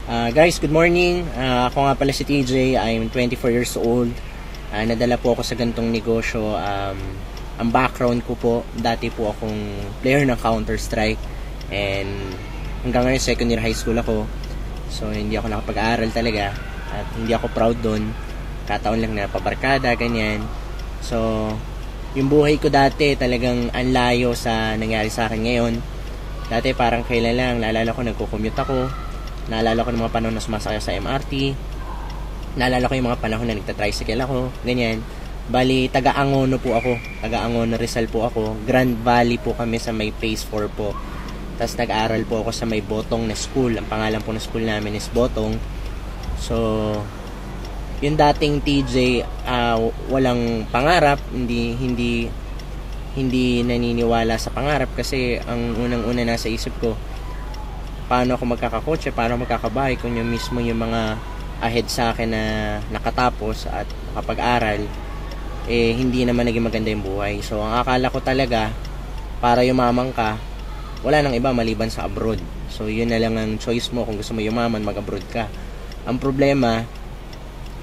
Guys, good morning. Ako nga pala si TJ. I'm 24 years old. Nadala po ako sa gantong negosyo. Ang background ko po, dati po akong player ng Counter-Strike. And hanggang ngayon, second year high school ako. So, hindi ako nakapag-aaral talaga. At hindi ako proud doon. Kataon lang na pabarkada, ganyan. So, yung buhay ko dati talagang anlayo sa nangyari sa akin ngayon. Dati parang kailan lang, naalala ko nagko-commute ako. Naalala ko ng mga panahon na sumasakay sa MRT. Naalala ko yung mga panahon na nagta-tricycle ako. Ganyan. Bali, taga-Angono po ako. Taga-Angono Rizal po ako. Grand Valley po kami sa may Phase 4 po. Tapos nag-aaral po ako sa may Botong na school. Ang pangalan po ng school namin is Botong. So, yung dating TJ, walang pangarap. Hindi naniniwala sa pangarap kasi ang unang-una nasa isip ko, paano ako magkakakotse, paano ako magkakabahay kung yung mismo yung mga ahead sa akin na nakatapos at nakapag-aral, hindi naman naging maganda yung buhay. So, ang akala ko talaga, para yumaman ka, wala nang iba maliban sa abroad. So, yun na lang ang choice mo kung gusto mo yumaman, mag-abroad ka. Ang problema,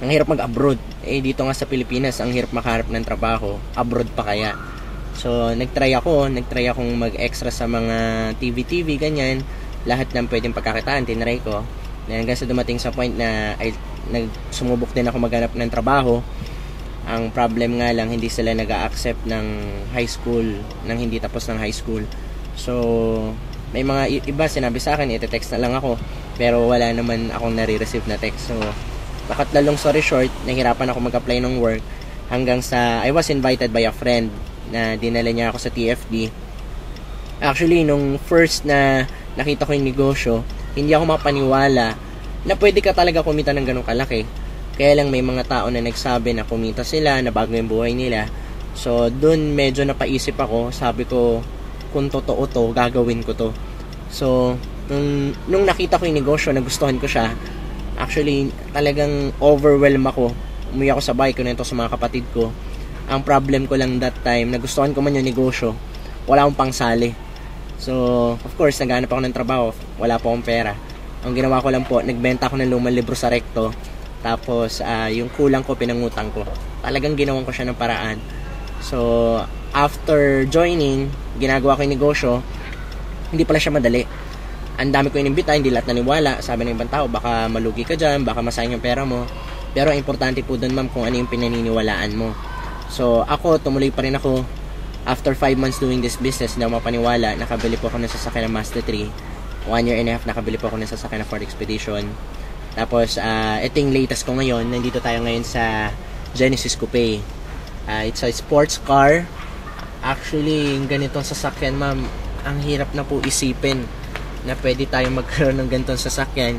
ang hirap mag-abroad. Dito nga sa Pilipinas, ang hirap makaharap ng trabaho, abroad pa kaya. So, nagtry akong mag-extra sa mga TV, ganyan. Lahat ng pwedeng pagkakitaan, tinry ko. Hanggang sa dumating sa point na sumubok din ako maghanap ng trabaho. Ang problem nga lang, hindi sila nag-a-accept ng high school, nang hindi tapos ng high school. So, may mga iba sinabi sa akin, ite-text na lang ako. Pero wala naman akong nare-receive na text. So, bakat na long story short, nahirapan ako mag-apply ng work. Hanggang sa, I was invited by a friend na dinala niya ako sa TFD. Actually, nung first na nakita ko yung negosyo, hindi ako mapaniwala na pwede ka talaga kumita ng ganun kalaki. Kaya lang may mga tao na nagsabi na kumita sila, na bago yung buhay nila. So, dun medyo napaisip ako. Sabi ko, kung totoo to, gagawin ko to. So, nung nakita ko yung negosyo, nagustuhan ko siya. Actually, talagang overwhelm ako. Umuwi ako sa bahay ko na ito sa mga kapatid ko. Ang problem ko lang that time, nagustuhan ko man yung negosyo, wala akong pangsali. So, of course, naghanap ako ng trabaho, wala po akong pera. Ang ginawa ko lang po, nagbenta ako ng lumang libro sa Recto. Tapos, yung kulang ko, pinangutang ko. Talagang ginawan ko siya ng paraan. So, after joining, ginagawa ko yung negosyo, hindi pala siya madali. Ang dami ko inimbita, hindi lahat naniwala. Sabi ng ibang tao, baka malugi ka dyan, baka masayang yung pera mo. Pero ang importante po doon, ma'am, kung ano yung pinaniniwalaan mo. So, ako, tumuloy pa rin ako. After 5 months doing this business, hindi ako mapaniwala, nakabili po ako ng sasakyan ng Mazda 3. 1 year and a half, nakabili po ako ng sasakyan ng Ford Expedition. Tapos, ito yung latest ko ngayon. Nandito tayo ngayon sa Genesis Coupe. It's a sports car. Actually, yung ganitong sasakyan, ma'am, ang hirap na po isipin na pwede tayong magkaroon ng ganitong sasakyan.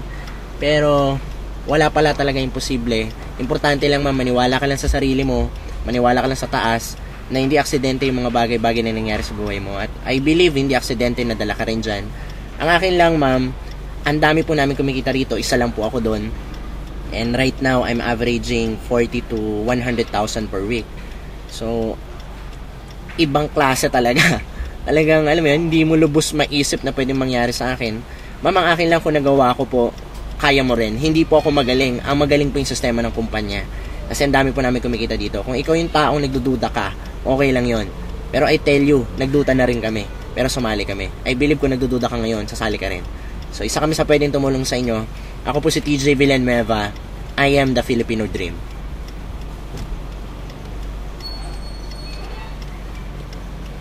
Pero, wala pala talaga imposible. Importante lang, ma'am, maniwala ka lang sa sarili mo, maniwala ka lang sa taas, na hindi aksidente yung mga bagay-bagay na nangyari sa buhay mo. At I believe hindi aksidente na dala ka rin dyan. Ang akin lang, ma'am, ang dami po namin kumikita rito, isa lang po ako doon. And right now, I'm averaging 40 to 100,000 per week. So, ibang klase talaga. Talagang, alam mo yun, hindi mo lubos maisip na pwedeng mangyari sa akin. Ma'am, ang akin lang kung nagawa ko po, kaya mo rin. Hindi po ako magaling. Ang magaling po yung sistema ng kumpanya. Kasi ang dami po namin kumikita dito. Kung ikaw yung taong nagdududa ka, okay lang yon. Pero I tell you, nagduda na rin kami. Pero sumali kami. I believe kung nagdududa ka ngayon, sasali ka rin. So, isa kami sa pwedeng tumulong sa inyo. Ako po si TJ Villanueva. I am the Filipino Dream.